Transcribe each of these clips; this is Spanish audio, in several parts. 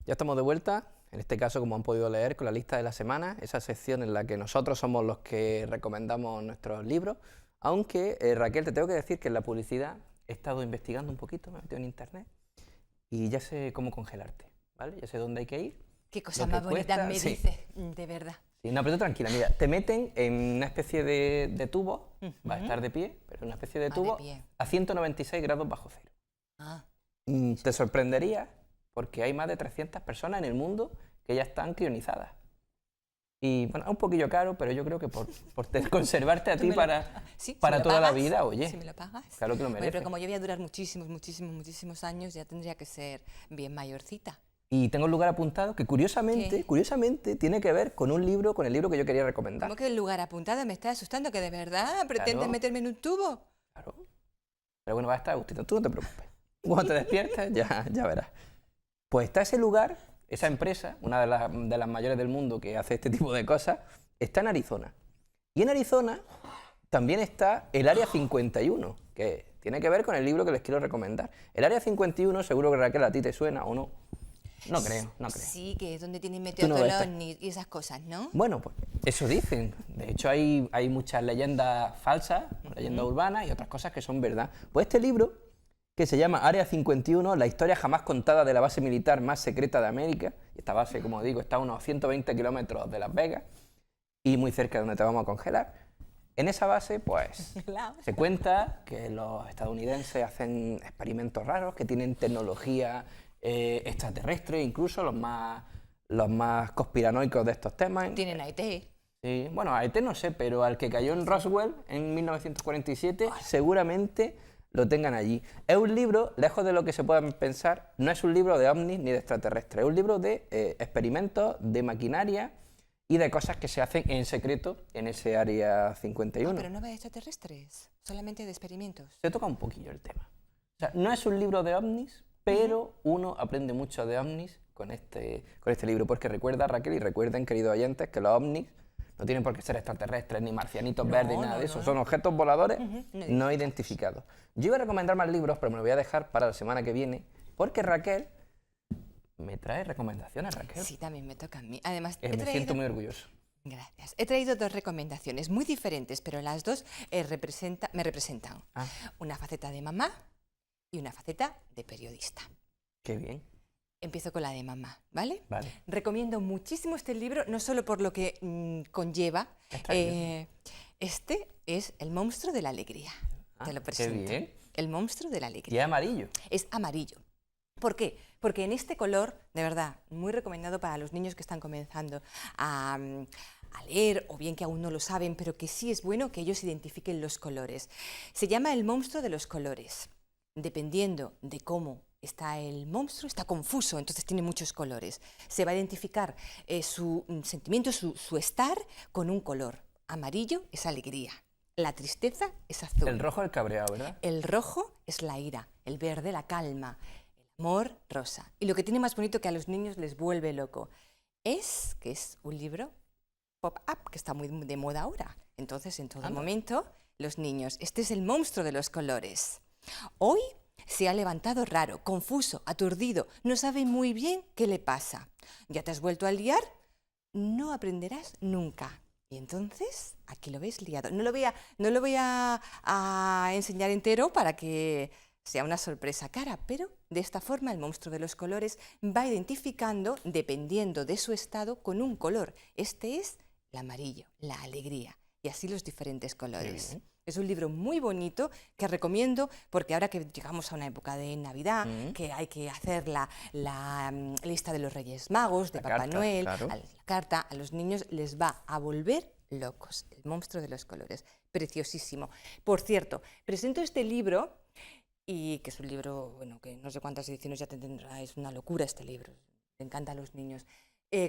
Ya estamos de vuelta, en este caso, como han podido leer, con la lista de la semana, esa sección en la que nosotros somos los que recomendamos nuestros libros, aunque, Raquel, te tengo que decir que en la publicidad he estado investigando un poquito, me he metido en internet, y ya sé cómo congelarte, ¿vale? Ya sé dónde hay que ir. Qué cosa más bonita me sí. dices, de verdad. Sí, no, pero tú tranquila, mira, te meten en una especie de tubo, va a estar de pie, pero en una especie de tubo a 196 grados bajo cero. Te sorprendería porque hay más de 300 personas en el mundo que ya están crionizadas. Y bueno, es un poquillo caro, pero yo creo que por conservarte a ti para toda la vida, oye. Si me lo pagas. Claro que lo mereces. Bueno, pero como yo voy a durar muchísimos años, ya tendría que ser bien mayorcita. Y tengo un lugar apuntado que curiosamente tiene que ver con el libro que yo quería recomendar. ¿Cómo que el lugar apuntado? Me está asustando, que de verdad pretendes meterme en un tubo. Claro. Pero bueno, va a estar a gustito, tú no te preocupes. Cuando te despiertes ya verás. Pues está ese lugar, esa empresa, una de las mayores del mundo que hace este tipo de cosas, está en Arizona. Y en Arizona también está el Área 51, que tiene que ver con el libro que les quiero recomendar. El Área 51, seguro que Raquel a ti te suena o no. No creo. Sí, que es donde tienen metido todos los ovnis y esas cosas, ¿no? Bueno, pues eso dicen. De hecho, hay muchas leyendas falsas, leyendas urbanas y otras cosas que son verdad. Pues este libro, que se llama Área 51, la historia jamás contada de la base militar más secreta de América. Esta base, como digo, está a unos 120 kilómetros de Las Vegas y muy cerca de donde te vamos a congelar. En esa base, pues, se cuenta que los estadounidenses hacen experimentos raros, que tienen tecnología extraterrestre, incluso los más conspiranoicos de estos temas. Tienen a ET. Sí, bueno, a ET no sé, pero al que cayó en Roswell en 1947 seguramente lo tengan allí. Es un libro, lejos de lo que se pueda pensar, no es un libro de ovnis ni de extraterrestres, es un libro de experimentos, de maquinaria y de cosas que se hacen en secreto en ese Área 51. Pero no va de extraterrestres, solamente de experimentos. Se toca un poquillo el tema. O sea, no es un libro de ovnis, pero uno aprende mucho de ovnis con este libro, porque recuerda, Raquel, y recuerden, queridos oyentes, que los ovnis no tienen por qué ser extraterrestres, ni marcianitos verdes, ni nada de eso. Son objetos voladores no identificados. Yo iba a recomendar más libros, pero me lo voy a dejar para la semana que viene, porque Raquel me trae recomendaciones, Raquel. Sí, también me toca a mí. Además, me siento muy orgulloso. Gracias. He traído dos recomendaciones muy diferentes, pero las dos me representan. Una faceta de mamá y una faceta de periodista. Qué bien. Empiezo con la de mamá, ¿vale? Vale. Recomiendo muchísimo este libro, no solo por lo que conlleva. Este es El monstruo de la alegría. Te lo presento. Qué bien. El monstruo de la alegría. ¿Y es amarillo? Es amarillo. ¿Por qué? Porque en este color, de verdad, muy recomendado para los niños que están comenzando a leer, o bien que aún no lo saben, pero que sí es bueno que ellos identifiquen los colores. Se llama El monstruo de los colores. Dependiendo de cómo está el monstruo, está confuso, entonces tiene muchos colores. Se va a identificar su sentimiento, su estar con un color. Amarillo es alegría, la tristeza es azul. El rojo es el cabreado, ¿verdad? El rojo es la ira, el verde la calma, el amor rosa. Y lo que tiene más bonito que a los niños les vuelve loco es que es un libro pop-up que está muy de moda ahora. Entonces, en todo momento, los niños, este es el monstruo de los colores. Hoy se ha levantado raro, confuso, aturdido, no sabe muy bien qué le pasa. ¿Ya te has vuelto a liar? No aprenderás nunca. Y entonces, aquí lo ves liado. No lo voy a enseñar entero para que sea una sorpresa cara, pero de esta forma el monstruo de los colores va identificando, dependiendo de su estado, con un color. Este es el amarillo, la alegría, y así los diferentes colores. Es un libro muy bonito que recomiendo porque ahora que llegamos a una época de Navidad, que hay que hacer la lista de los Reyes Magos, de Papá Noel, claro. La carta, a los niños les va a volver locos. El monstruo de los colores, preciosísimo. Por cierto, presento este libro, y que es un libro, bueno, que no sé cuántas ediciones ya tendrá, es una locura este libro, me encanta a los niños,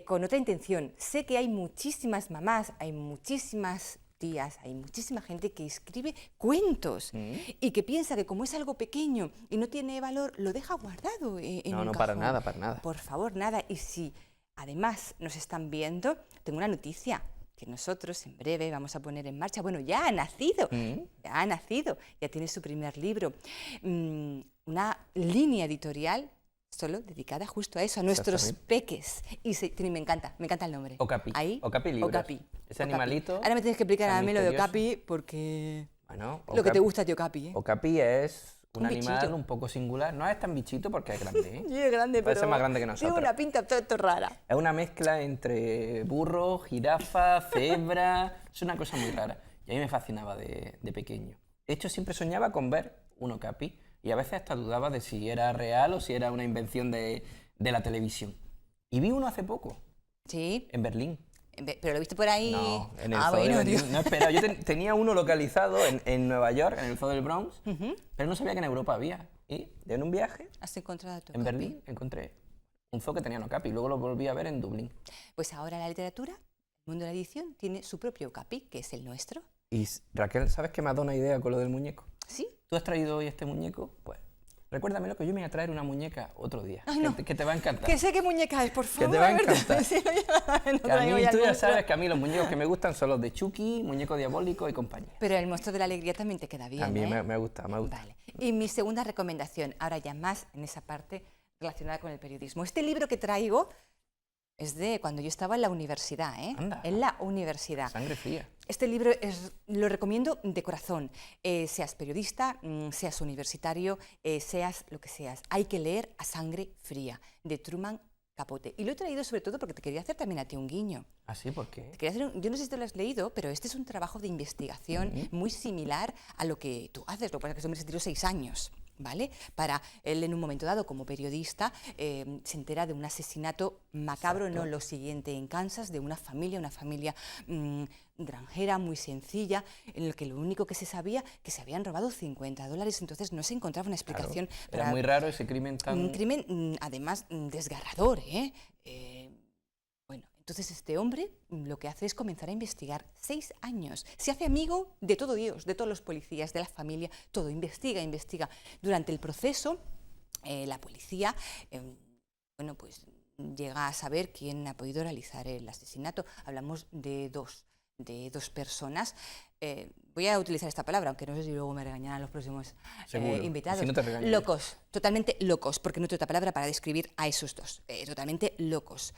con otra intención. Sé que hay muchísimas mamás, hay muchísimas tías, hay muchísima gente que escribe cuentos y que piensa que como es algo pequeño y no tiene valor, lo deja guardado en un cajón. Para nada, para nada. Por favor, nada. Y si además nos están viendo, tengo una noticia, que nosotros en breve vamos a poner en marcha. Bueno, ya ha nacido, ya tiene su primer libro. Una línea editorial solo dedicada justo a eso, a nuestros peques. Y me encanta el nombre. Okapi. Ahí, Okapi libros. Okapi. Ese Okapi. animalito. Ahora me tienes que explicar a mí lo de misterioso. Okapi porque Bueno, lo que te gusta de Okapi, ¿eh? Okapi es un bichito. animal un poco singular. No es tan bichito porque es grande, ¿eh? Sí, es grande, Puede pero ser más grande que nosotros. tiene una pinta todo rara. Es una mezcla entre burro, jirafa, cebra. Es una cosa muy rara. Y a mí me fascinaba de pequeño. De hecho, siempre soñaba con ver un okapi. Y a veces hasta dudaba de si era real o si era una invención de la televisión. Y vi uno hace poco, Sí, en Berlín. pero lo viste por ahí. No, en el Ah, zoo de bueno, Berlín. tío. No, espera, yo tenía uno localizado en Nueva York, en el zoo del Bronx, pero no sabía que en Europa había. Y en un viaje, ¿Has encontrado tu en Okapi? Berlín, encontré un zoo que tenía un okapi. Luego lo volví a ver en Dublín. Pues ahora la literatura, el mundo de la edición, tiene su propio Okapi, que es el nuestro. Y Raquel, ¿sabes qué me ha dado una idea con lo del muñeco? ¿Sí? ¿Tú has traído hoy este muñeco? Pues recuérdamelo, que yo me voy a traer una muñeca otro día. Ay, no. Que te va a encantar. Que sé qué muñeca es, por favor. te va a ¿verdad? encantar. Sí, no, no Que a traigo mí, ya tú el ya monstruo. sabes que a mí los muñecos que me gustan son los de Chucky, Muñeco Diabólico y compañía. Pero el monstruo de la alegría también te queda bien, A mí ¿eh? me gusta, me gusta. Vale. Y mi segunda recomendación, ahora ya más en esa parte relacionada con el periodismo. Este libro que traigo es de cuando yo estaba en la universidad, ¿eh? Anda. En la universidad. Sangre fría. Este libro lo recomiendo de corazón, seas periodista, seas universitario, seas lo que seas. Hay que leer A Sangre Fría, de Truman Capote. Y lo he traído sobre todo porque te quería hacer también a ti un guiño. ¿Ah, sí? ¿Por qué? Te quería hacer yo no sé si te lo has leído, pero este es un trabajo de investigación muy similar a lo que tú haces. Lo que pasa es que este hombre se tiró 6 años. ¿Vale? Para él, en un momento dado, como periodista, se entera de un asesinato macabro, no lo siguiente, en Kansas, de una familia granjera, muy sencilla, en el que lo único que se sabía que se habían robado $50, entonces no se encontraba una explicación. Claro. Era muy raro ese crimen tan... Un crimen, además, desgarrador, ¿eh? Bueno, entonces este hombre lo que hace es comenzar a investigar 6 años. Se hace amigo de todo Dios, de todos los policías, de la familia, todo, investiga. Durante el proceso, la policía, bueno, pues llega a saber quién ha podido realizar el asesinato. Hablamos de dos personas. Voy a utilizar esta palabra, aunque no sé si luego me regañarán los próximos invitados. Si no te regañan. Locos, totalmente locos, porque no tengo otra palabra para describir a esos dos. Totalmente locos.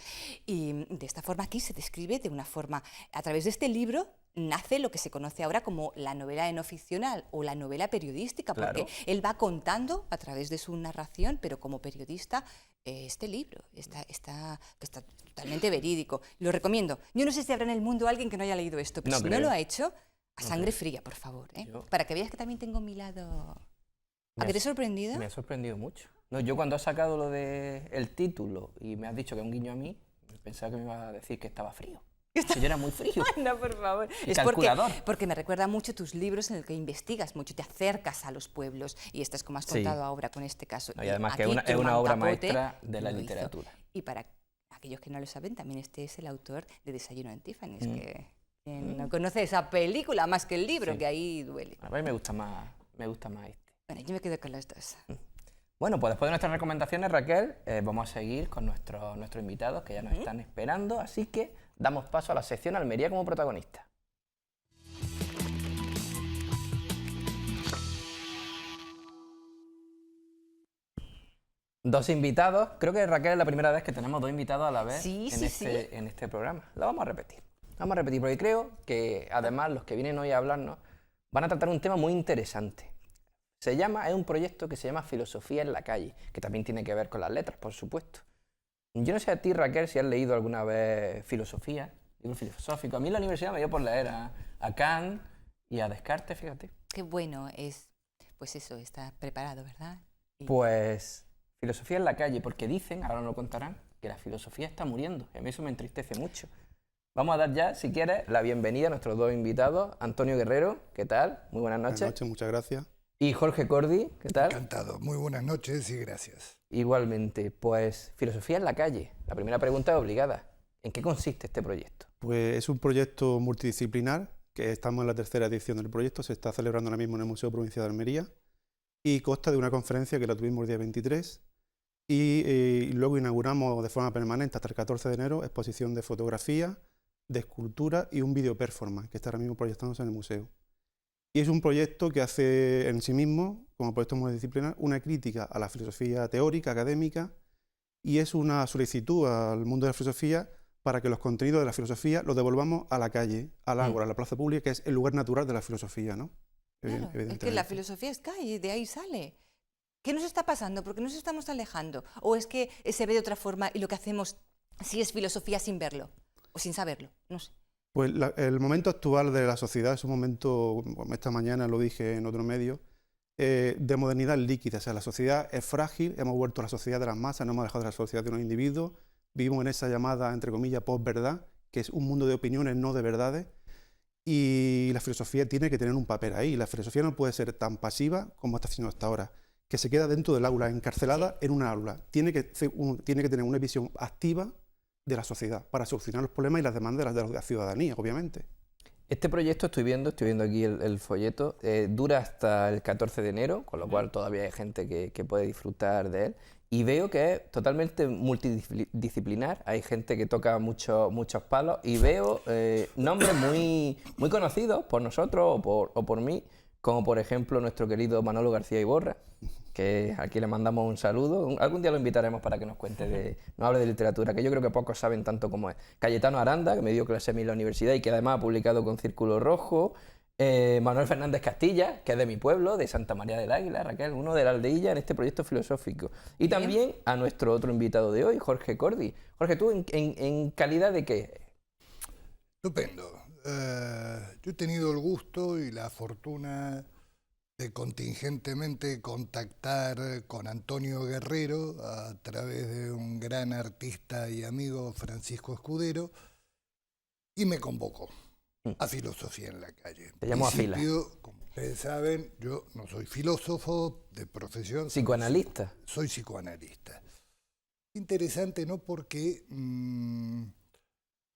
Y de esta forma aquí se describe de una forma, a través de este libro nace lo que se conoce ahora como la novela no ficcional o la novela periodística, porque él va contando a través de su narración, pero como periodista, este libro está totalmente verídico. Lo recomiendo. Yo no sé si habrá en el mundo alguien que no haya leído esto, pero No si creo. no lo ha hecho, a sangre fría, por favor, ¿eh? Para que veas que también tengo mi lado... ¿A que te he sorprendido? Me ha sorprendido mucho. No, yo cuando has sacado lo del título y me has dicho que es un guiño a mí, pensaba que me ibas a decir que estaba frío. Que yo era muy frío. No, por favor. Y Es calculador. porque me recuerda mucho tus libros en los que investigas mucho, te acercas a los pueblos y estás como has contado ahora con este caso. No, y además que aquí es Truman una obra Capote maestra de la lo hizo. literatura. Y para aquellos que no lo saben, también este es el autor de Desayuno en Tiffany's, que quien no conoce esa película más que el libro, que ahí duele. A mí me gusta más este. Bueno, yo me quedo con los dos. Bueno, pues después de nuestras recomendaciones, Raquel, vamos a seguir con nuestros invitados que ya nos están esperando, así que damos paso a la sección Almería como protagonista. Dos invitados, creo que Raquel es la primera vez que tenemos dos invitados a la vez en este programa. Lo vamos a repetir. Vamos a repetir porque creo que además los que vienen hoy a hablarnos van a tratar un tema muy interesante. Es un proyecto que se llama Filosofía en la calle, que también tiene que ver con las letras, por supuesto. Yo no sé a ti, Raquel, si has leído alguna vez filosofía, libro filosófico. A mí en la universidad me dio por leer a Kant y a Descartes, fíjate. Qué bueno es, pues eso, estar preparado, ¿verdad? Pues filosofía en la calle, porque dicen, ahora nos lo contarán, que la filosofía está muriendo. Y a mí eso me entristece mucho. Vamos a dar ya, si quieres, la bienvenida a nuestros dos invitados. Antonio Guerrero, ¿qué tal? Muy buenas noches. Buenas noches, muchas gracias. Y Jorge Cordi, ¿qué tal? Encantado. Muy buenas noches y gracias. Igualmente, pues filosofía en la calle. La primera pregunta es obligada. ¿En qué consiste este proyecto? Pues es un proyecto multidisciplinar, que estamos en la tercera edición del proyecto, se está celebrando ahora mismo en el Museo Provincial de Almería y consta de una conferencia que la tuvimos el día 23 y luego inauguramos de forma permanente hasta el 14 de enero exposición de fotografía, de escultura y un video performance que está ahora mismo proyectándose en el museo. Y es un proyecto que hace en sí mismo, como proyecto multidisciplinar, una crítica a la filosofía teórica, académica y es una solicitud al mundo de la filosofía para que los contenidos de la filosofía los devolvamos a la calle, al ágora, a la plaza pública, que es el lugar natural de la filosofía, ¿no? Claro, es que la filosofía es calle, de ahí sale. ¿Qué nos está pasando? ¿Por qué nos estamos alejando? ¿O es que se ve de otra forma y lo que hacemos sí es filosofía sin verlo o sin saberlo? No sé. Pues el momento actual de la sociedad es un momento, bueno, esta mañana lo dije en otro medio, de modernidad líquida. O sea, la sociedad es frágil, hemos vuelto a la sociedad de las masas, no hemos dejado de la sociedad de unos individuos, vivimos en esa llamada, entre comillas, posverdad, que es un mundo de opiniones, no de verdades, y la filosofía tiene que tener un papel ahí. La filosofía no puede ser tan pasiva como está haciendo hasta ahora, que se queda dentro del aula, encarcelada en una aula. Tiene que tener una visión activa de la sociedad para solucionar los problemas y las demandas de la ciudadanía, obviamente. Este proyecto estoy viendo aquí el folleto, dura hasta el 14 de enero, con lo cual todavía hay gente que puede disfrutar de él. Y veo que es totalmente multidisciplinar, hay gente que toca muchos palos y veo nombres muy conocidos por nosotros o por mí, como por ejemplo nuestro querido Manolo García Iborra, que aquí le mandamos un saludo. Algún día lo invitaremos para que nos cuente, nos hable de literatura, que yo creo que pocos saben tanto como es. Cayetano Aranda, que me dio clase a mí en la universidad y que además ha publicado con Círculo Rojo. Manuel Fernández Castilla, que es de mi pueblo, de Santa María del Águila, Raquel, uno de la aldeilla en este proyecto filosófico. Y también a nuestro otro invitado de hoy, Jorge Cordi. Jorge, ¿tú en calidad de qué? Estupendo. Yo he tenido el gusto y la fortuna de contingentemente contactar con Antonio Guerrero a través de un gran artista y amigo, Francisco Escudero, y me convocó a Filosofía en la Calle. Te llamo a fila. Como ustedes saben, yo no soy filósofo de profesión. ¿Psicoanalista? Soy psicoanalista. Interesante, ¿no? Porque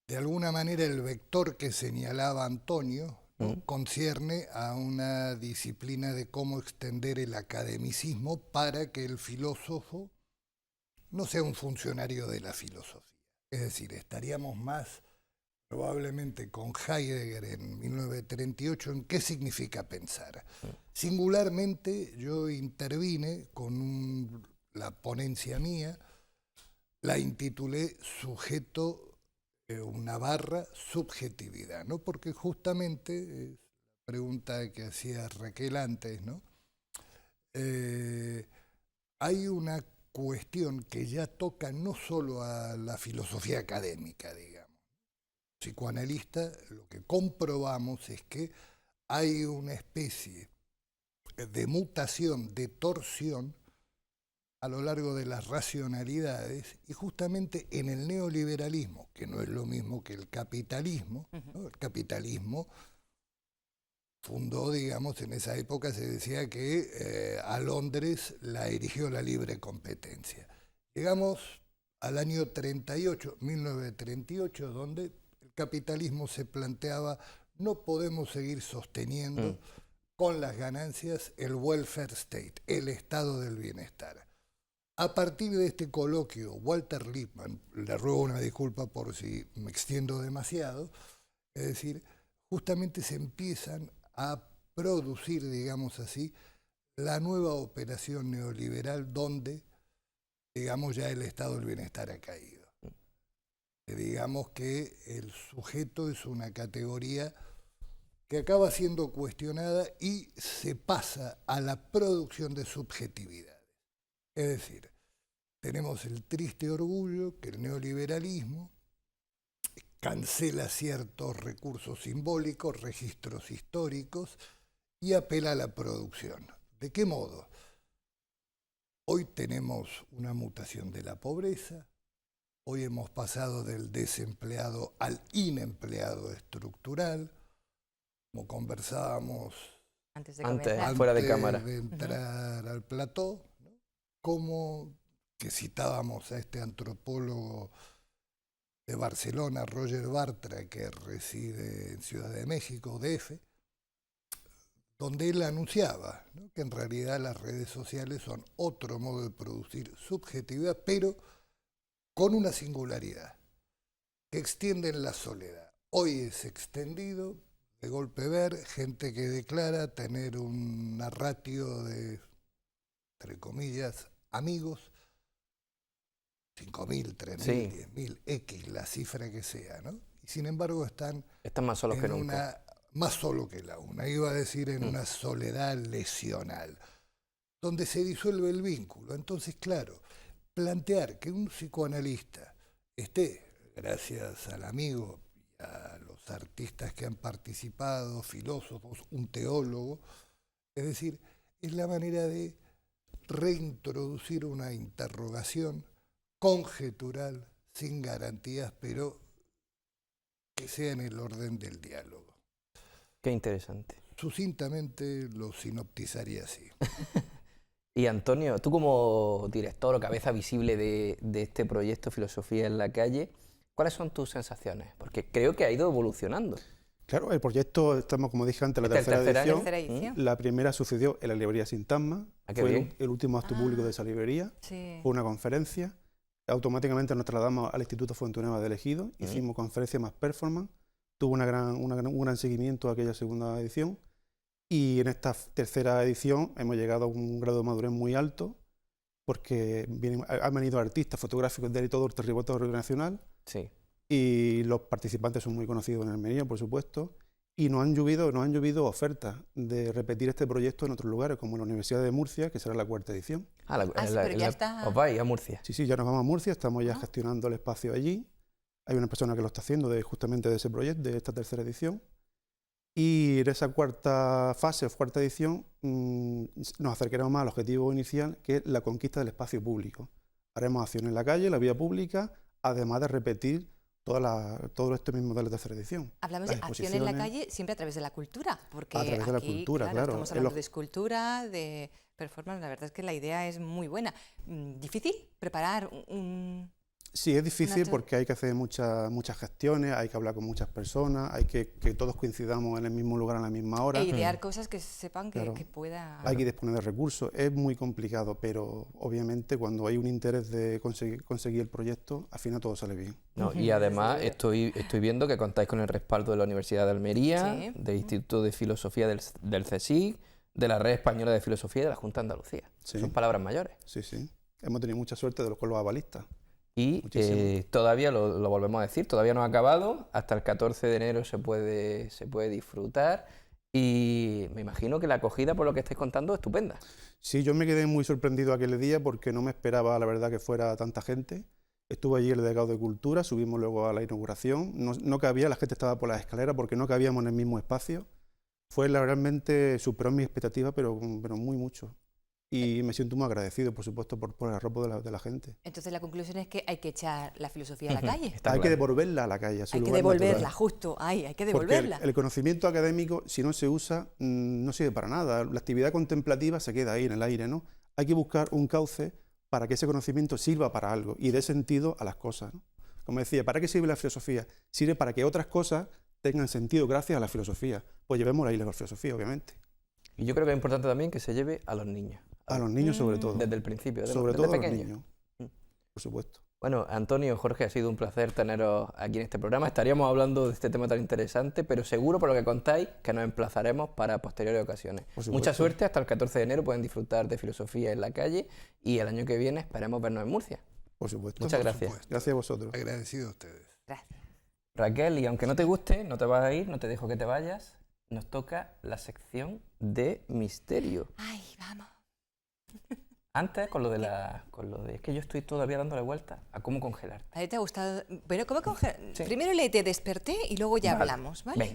de alguna manera el vector que señalaba Antonio, ¿no?, concierne a una disciplina de cómo extender el academicismo para que el filósofo no sea un funcionario de la filosofía. Es decir, estaríamos más probablemente con Heidegger en 1938 en qué significa pensar. Singularmente yo intervine con la ponencia mía, la intitulé Sujeto, una barra, subjetividad, ¿no? Porque justamente, la pregunta que hacía Raquel antes, ¿no? Hay una cuestión que ya toca no solo a la filosofía académica, digamos. Psicoanalista, lo que comprobamos es que hay una especie de mutación, de torsión a lo largo de las racionalidades, y justamente en el neoliberalismo, que no es lo mismo que el capitalismo, ¿no? El capitalismo fundó, digamos, en esa época se decía que a Londres la erigió la libre competencia. Llegamos al año 38, 1938, donde el capitalismo se planteaba: no podemos seguir sosteniendo con las ganancias el welfare state, el estado del bienestar. A partir de este coloquio, Walter Lippmann, le ruego una disculpa por si me extiendo demasiado, es decir, justamente se empiezan a producir, digamos así, la nueva operación neoliberal donde, digamos, ya el estado del bienestar ha caído. Digamos que el sujeto es una categoría que acaba siendo cuestionada y se pasa a la producción de subjetividades. Es decir, tenemos el triste orgullo que el neoliberalismo cancela ciertos recursos simbólicos, registros históricos, y apela a la producción. ¿De qué modo? Hoy tenemos una mutación de la pobreza, hoy hemos pasado del desempleado al inempleado estructural, como conversábamos Antes de comenzar. fuera de cámara, de entrar al plató, ¿no? Como que citábamos a este antropólogo de Barcelona, Roger Bartra, que reside en Ciudad de México, DF, donde él anunciaba, ¿no?, que en realidad las redes sociales son otro modo de producir subjetividad, pero con una singularidad, que extienden la soledad. Hoy es extendido, de golpe ver, gente que declara tener una ratio de, entre comillas, amigos, 5.000, 3.000, Sí. 10.000, X, la cifra que sea, ¿no? Y sin embargo están más solos que en nunca. más solo que la una, iba a decir en una soledad lesional, donde se disuelve el vínculo. Entonces, claro, plantear que un psicoanalista esté, gracias al amigo y a los artistas que han participado, filósofos, un teólogo, es decir, es la manera de reintroducir una interrogación conjetural, sin garantías, pero que sea en el orden del diálogo. Qué interesante. Sucintamente lo sinoptizaría así. Y Antonio, tú como director o cabeza visible de este proyecto Filosofía en la Calle, ¿cuáles son tus sensaciones? Porque creo que ha ido evolucionando. Claro, el proyecto, estamos como dije antes, la ¿Esta es el tercera tercer año? edición. Tercera edición. La primera sucedió en la librería Sintagma, Ah, qué fue bien. el último acto público de esa librería, Sí. fue una conferencia, automáticamente nos trasladamos al Instituto Fuentenueva de Ejido, hicimos conferencia más performance, tuvo un gran seguimiento a aquella segunda edición y en esta tercera edición hemos llegado a un grado de madurez muy alto porque han venido artistas fotográficos de todo el territorio nacional Sí. y los participantes son muy conocidos en Almería, por supuesto, y nos han llovido ofertas de repetir este proyecto en otros lugares, como en la Universidad de Murcia, que será la cuarta edición. Sí, pero ya está. Os vais a Murcia. Sí, sí, ya nos vamos a Murcia, estamos ya gestionando el espacio allí. Hay una persona que lo está haciendo justamente de ese proyecto, de esta tercera edición. Y en esa cuarta fase, cuarta edición, nos acercaremos más al objetivo inicial, que es la conquista del espacio público. Haremos acción en la calle, en la vía pública, además de repetir todo este mismo de la tercera edición. Hablamos Las de acción en la exposiciones, calle siempre a través de la cultura, porque A través de la aquí, cultura, claro. estamos Es hablando lo- de escultura, de performance, la verdad es que la idea es muy buena. ¿Difícil preparar un...? Sí, es difícil acto- porque hay que hacer muchas gestiones, hay que hablar con muchas personas, hay que todos coincidamos en el mismo lugar a la misma hora. E idear cosas que sepan Claro. que pueda... Hay que disponer de recursos, es muy complicado, pero obviamente cuando hay un interés de conseguir el proyecto, al final todo sale bien. ¿No? Y además estoy viendo que contáis con el respaldo de la Universidad de Almería, Sí. del Instituto de Filosofía del CSIC, de la Red Española de Filosofía y de la Junta de Andalucía. Sí. Son palabras mayores. Sí, sí. Hemos tenido mucha suerte con los avalistas. Y Muchísimo. todavía, lo volvemos a decir, todavía no ha acabado, hasta el 14 de enero se puede disfrutar y me imagino que la acogida, por lo que estáis contando, es estupenda. Sí, yo me quedé muy sorprendido aquel día porque no me esperaba, la verdad, que fuera tanta gente. Estuvo allí el delegado de Cultura, subimos luego a la inauguración, no cabía, la gente estaba por las escaleras porque no cabíamos en el mismo espacio. Realmente superó mis expectativas, pero muy mucho. Y me siento muy agradecido, por supuesto, por el arropo de la gente. Entonces la conclusión es que hay que echar la filosofía a la calle. Está Hay que claro. devolverla a la calle, a su Hay que lugar devolverla, natural. justo, ahí, hay que Porque devolverla. el conocimiento académico, si no se usa, no sirve para nada. La actividad contemplativa se queda ahí en el aire, ¿no? Hay que buscar un cauce para que ese conocimiento sirva para algo y dé sentido a las cosas, ¿no? Como decía, ¿para qué sirve la filosofía? Sirve para que otras cosas tengan sentido gracias a la filosofía. Pues llevemos la filosofía, obviamente. Y yo creo que es importante también que se lleve a los niños. A los niños sobre todo. Desde el principio, Sobre desde todo a los pequeños. niños, por supuesto. Bueno, Antonio, Jorge, ha sido un placer teneros aquí en este programa. Estaríamos hablando de este tema tan interesante, pero seguro por lo que contáis que nos emplazaremos para posteriores ocasiones. Por supuesto. Mucha suerte, hasta el 14 de enero pueden disfrutar de filosofía en la calle y el año que viene esperemos vernos en Murcia. Por supuesto. Muchas Por gracias. supuesto. Gracias a vosotros. Agradecido a ustedes. Gracias. Raquel, y aunque no te guste, no te vas a ir, no te dejo que te vayas, nos toca la sección de misterio. Ay, vamos. Antes, es que yo estoy todavía dándole vuelta a cómo congelar. ¿A ti te ha gustado? Bueno, ¿cómo congelar? Sí. Primero te desperté y luego ya Vale. hablamos, ¿vale?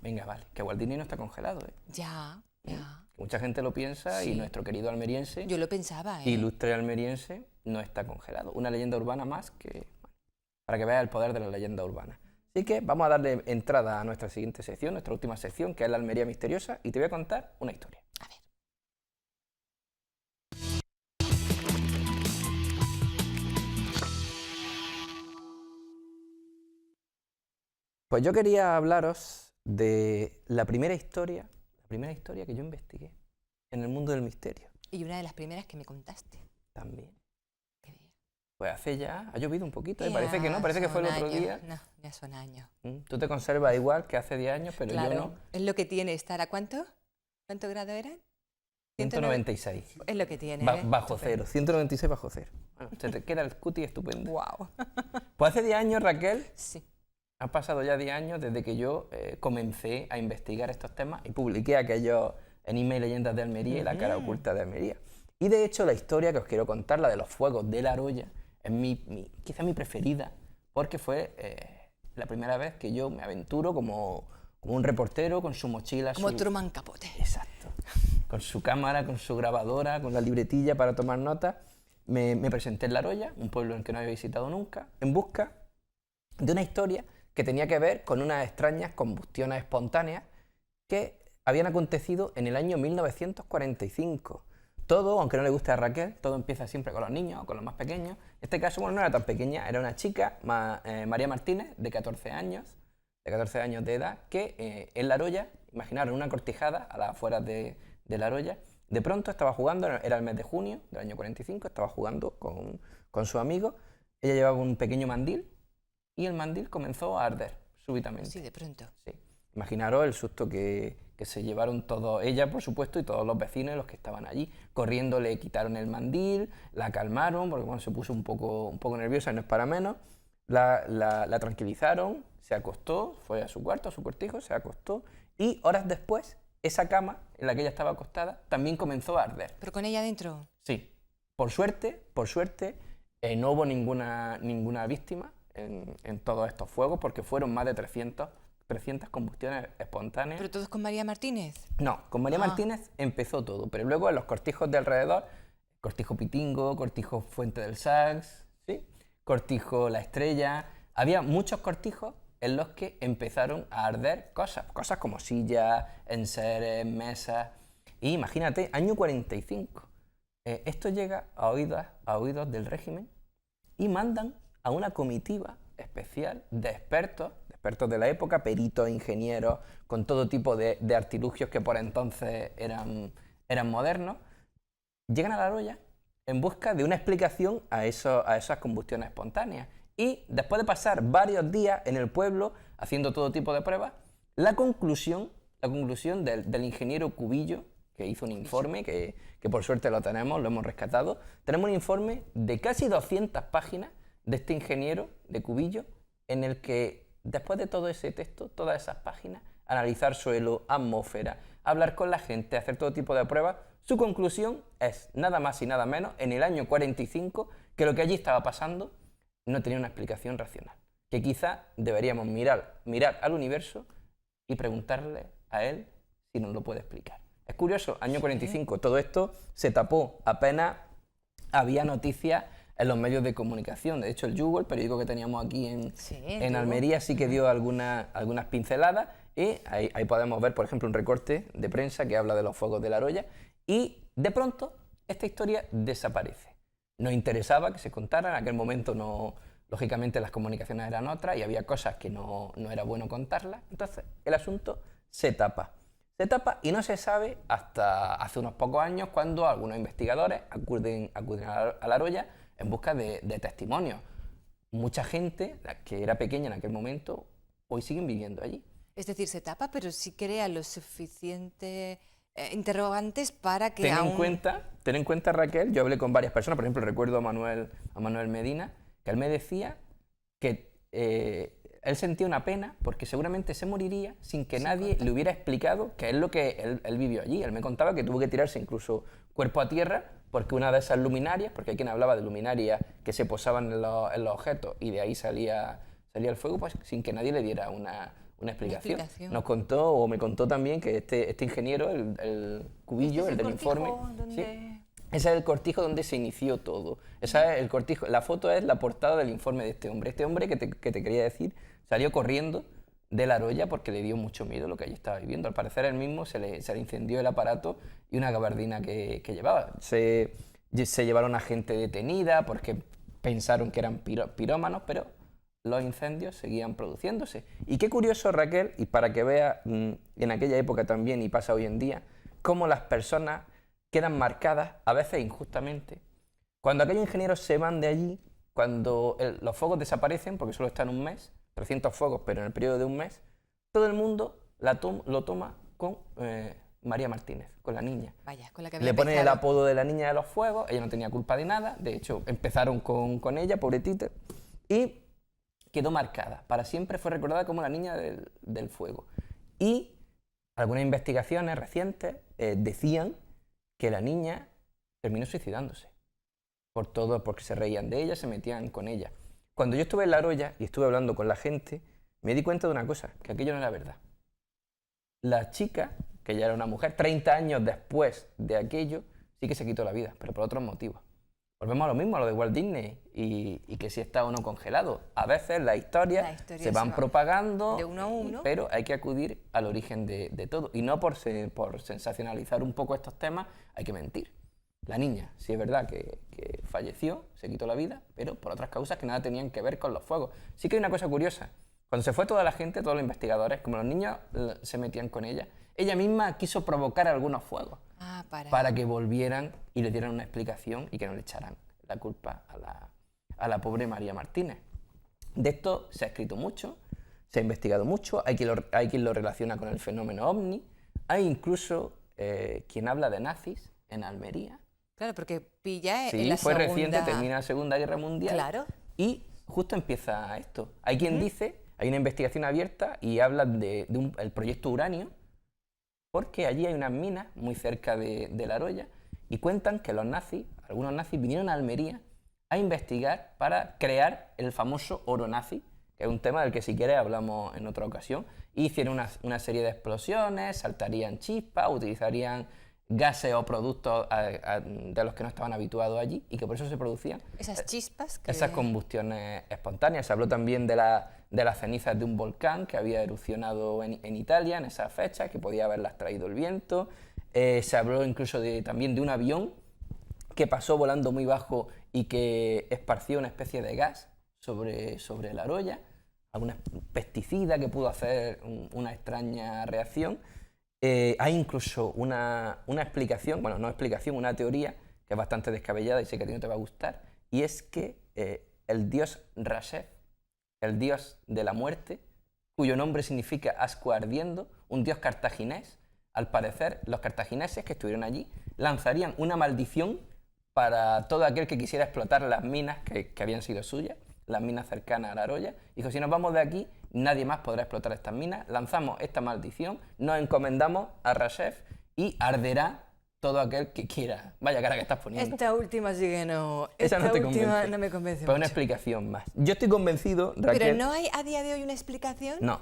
Venga, vale. Que Walt Disney no está congelado, ¿eh? Ya. Mucha gente lo piensa y Sí. nuestro querido almeriense, Yo lo pensaba, ¿eh? ilustre almeriense, no está congelado. Una leyenda urbana más que, bueno, para que veas el poder de la leyenda urbana. Así que vamos a darle entrada a nuestra siguiente sección, nuestra última sección, que es la Almería Misteriosa, y te voy a contar una historia. A ver. Pues yo quería hablaros de la primera historia que yo investigué en el mundo del misterio. Y una de las primeras que me contaste. También. Qué bien. Pues ha llovido un poquito, ¿eh? Ya Parece que no, parece que fue el son otro años. día. No, ya son años. Tú te conservas igual que hace 10 años, pero Claro, yo no. es lo que tiene estar a ¿cuánto? ¿Cuánto grado eran? 196. Es lo que tiene. Bajo cero, 196 bajo cero. Bueno, se te queda el cutis estupendo. Wow. Pues hace 10 años, Raquel, Sí. han pasado ya 10 años desde que yo comencé a investigar estos temas y publiqué aquellos Enigmas y leyendas de Almería y la cara oculta de Almería. Y de hecho la historia que os quiero contar, la de los fuegos de La Aroya, es quizá mi preferida, porque fue la primera vez que yo me aventuro como un reportero con su mochila. Como Truman Capote. Exacto. Con su cámara, con su grabadora, con la libretilla para tomar notas. Me presenté en La Aroya, un pueblo en que no había visitado nunca, en busca de una historia que tenía que ver con unas extrañas combustiones espontáneas que habían acontecido en el año 1945. Todo, aunque no le guste a Raquel, todo empieza siempre con los niños o con los más pequeños. En este caso, bueno, no era tan pequeña, era una chica, María Martínez, de 14 años de edad, que en La Aroya, imaginaron una cortijada a las afueras de La Aroya. De pronto estaba jugando, era el mes de junio del año 45, estaba jugando con su amigo. Ella llevaba un pequeño mandil y el mandil comenzó a arder súbitamente. Sí, de pronto. Sí. Imaginaros el susto que se llevaron todos, ella por supuesto, y todos los vecinos y los que estaban allí. Corriendo le quitaron el mandil, la calmaron, porque bueno, se puso un poco nerviosa, no es para menos. La tranquilizaron, se acostó, fue a su cuarto, a su cortijo, se acostó, y horas después, esa cama en la que ella estaba acostada también comenzó a arder. ¿Pero con ella dentro? Sí. Por suerte, no hubo ninguna víctima en todos estos fuegos, porque fueron más de 300 combustiones espontáneas. ¿Pero todos con María Martínez? No, con María Martínez empezó todo, pero luego en los cortijos de alrededor, Cortijo Pitingo, Cortijo Fuente del Sax, ¿sí? Cortijo La Estrella, había muchos cortijos en los que empezaron a arder cosas como sillas, enseres, mesas. Y imagínate, año 45, esto llega a oídos del régimen y mandan a una comitiva especial de expertos de la época, peritos, ingenieros, con todo tipo de artilugios que por entonces eran modernos. Llegan a La Aroya en busca de una explicación a esas combustiones espontáneas. Y después de pasar varios días en el pueblo haciendo todo tipo de pruebas, la conclusión del ingeniero Cubillo, que hizo un informe, que por suerte lo tenemos, lo hemos rescatado, tenemos un informe de casi 200 páginas de este ingeniero de Cubillo, en el que después de todo ese texto, todas esas páginas, analizar suelo, atmósfera, hablar con la gente, hacer todo tipo de pruebas, su conclusión es nada más y nada menos, en el año 45, que lo que allí estaba pasando no tenía una explicación racional. Que quizá deberíamos mirar al universo y preguntarle a él si nos lo puede explicar. Es curioso, año 45, todo esto se tapó, apenas había noticias en los medios de comunicación. De hecho, el Yugo, el periódico que teníamos aquí en Almería, sí que dio algunas pinceladas, y ahí podemos ver, por ejemplo, un recorte de prensa que habla de los fuegos de La Aroya, y de pronto esta historia desaparece. Nos interesaba que se contara, en aquel momento no, lógicamente las comunicaciones eran otras y había cosas que no era bueno contarlas, entonces el asunto se tapa y no se sabe hasta hace unos pocos años, cuando algunos investigadores acuden a La Aroya en busca de testimonios. Mucha gente, la que era pequeña en aquel momento, hoy siguen viviendo allí. Es decir, se tapa, pero sí crea lo suficiente interrogantes para que Ten en cuenta, Raquel, yo hablé con varias personas, por ejemplo, recuerdo a Manuel Medina, que él me decía que él sentía una pena porque seguramente se moriría sin que nadie le hubiera explicado qué es lo que él vivió allí. Él me contaba que tuvo que tirarse incluso cuerpo a tierra porque una de esas luminarias, porque hay quien hablaba de luminarias que se posaban en los objetos y de ahí salía el fuego, pues sin que nadie le diera una explicación. Nos contó, o me contó también, que este ingeniero, el Cubillo, el del informe, ¿sí? Ese es el cortijo donde se inició todo. Ese es el cortijo. La foto es la portada del informe de este hombre. Este hombre que te quería decir salió corriendo de La Aroya porque le dio mucho miedo lo que allí estaba viviendo. Al parecer él mismo se le incendió el aparato y una gabardina que llevaba. Se llevaron a gente detenida porque pensaron que eran pirómanos, pero los incendios seguían produciéndose. Y qué curioso, Raquel, y para que veas en aquella época también y pasa hoy en día, cómo las personas quedan marcadas, a veces injustamente. Cuando aquellos ingenieros se van de allí, cuando los fuegos desaparecen, porque solo están un mes, 300 fuegos, pero en el periodo de un mes, todo el mundo lo toma con María Martínez, con la niña. Vaya, con la que había Le ponen el empezado. apodo de la niña de los fuegos, ella no tenía culpa de nada, de hecho empezaron con ella, pobretita, y quedó marcada, para siempre fue recordada como la niña del fuego. Y algunas investigaciones recientes decían que la niña terminó suicidándose, porque se reían de ella, se metían con ella. Cuando yo estuve en La Roya y estuve hablando con la gente, me di cuenta de una cosa, que aquello no era verdad. La chica, que ya era una mujer, 30 años después de aquello, sí que se quitó la vida, pero por otros motivos. Volvemos a lo mismo, a lo de Walt Disney, y que si está o no congelado. A veces las historias se van propagando, de uno a uno, pero hay que acudir al origen de todo. Y no por sensacionalizar un poco estos temas, hay que mentir. La niña, sí es verdad que falleció, se quitó la vida, pero por otras causas que nada tenían que ver con los fuegos. Sí que hay una cosa curiosa. Cuando se fue toda la gente, todos los investigadores, como los niños se metían con ella misma quiso provocar algunos fuegos para que volvieran y le dieran una explicación y que no le echaran la culpa a la pobre María Martínez. De esto se ha escrito mucho, se ha investigado mucho, hay quien lo relaciona con el fenómeno ovni, hay incluso quien habla de nazis en Almería. Claro, porque pilla sí, en la fue segunda... reciente, termina la Segunda Guerra Mundial. Claro. Y justo empieza esto. Hay quien dice, hay una investigación abierta y habla del proyecto Uranio, porque allí hay unas minas muy cerca de La Roya y cuentan que algunos nazis vinieron a Almería a investigar para crear el famoso oro nazi, que es un tema del que si quieres hablamos en otra ocasión, y hicieron una serie de explosiones, saltarían chispas, utilizarían gases o productos de los que no estaban habituados allí y que por eso se producían esas chispas, esas combustiones espontáneas. Se habló también de las cenizas de un volcán que había erupcionado en Italia en esa fecha, que podía haberlas traído el viento. Se habló incluso también de un avión que pasó volando muy bajo y que esparció una especie de gas sobre La Roya, algún pesticida que pudo hacer una extraña reacción. Hay incluso una explicación, bueno, no explicación, una teoría que es bastante descabellada y sé que a ti no te va a gustar, y es que el dios Rashef, el dios de la muerte, cuyo nombre significa ascua ardiendo, un dios cartaginés, al parecer los cartagineses que estuvieron allí lanzarían una maldición para todo aquel que quisiera explotar las minas que habían sido suyas, las minas cercanas a La Roya. Dijo, si nos vamos de aquí, nadie más podrá explotar estas minas, lanzamos esta maldición, nos encomendamos a Rashef y arderá todo aquel que quiera. Vaya cara que estás poniendo. Esta última sí que no. Esa no te última convence. no me convence Pero mucho. una explicación más. Yo estoy convencido, Raquel... Pero no hay a día de hoy una explicación. No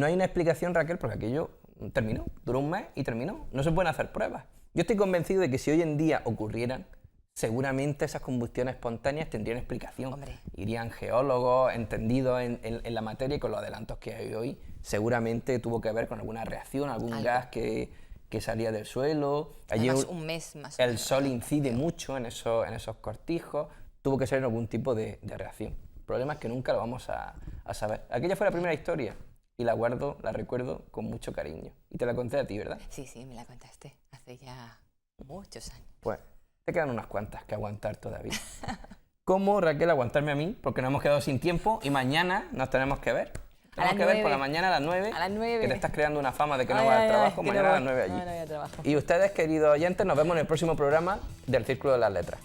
hay una explicación, Raquel, porque aquello terminó, duró un mes y terminó. No se pueden hacer pruebas. Yo estoy convencido de que si hoy en día ocurrieran, seguramente esas combustiones espontáneas tendrían explicación. Hombre. Irían geólogos entendidos en la materia y con los adelantos que hay hoy, seguramente tuvo que ver con alguna reacción, algún gas que salía del suelo. Allí Además, un mes más o el menos, sol ¿no? incide mucho en esos cortijos, tuvo que ser algún tipo de reacción. El problema es que nunca lo vamos a saber. Aquella fue la primera historia y la recuerdo con mucho cariño. Y te la conté a ti, ¿verdad? Sí, me la contaste hace ya muchos años. Pues te quedan unas cuantas que aguantar todavía. ¿Cómo, Raquel, aguantarme a mí? Porque nos hemos quedado sin tiempo y mañana nos tenemos que ver. Tenemos que ver por la mañana a las 9. A las 9. Que te estás creando una fama de que no vas al trabajo. Mañana a las 9 allí. No voy a trabajo. Y ustedes, queridos oyentes, nos vemos en el próximo programa del Círculo de las Letras.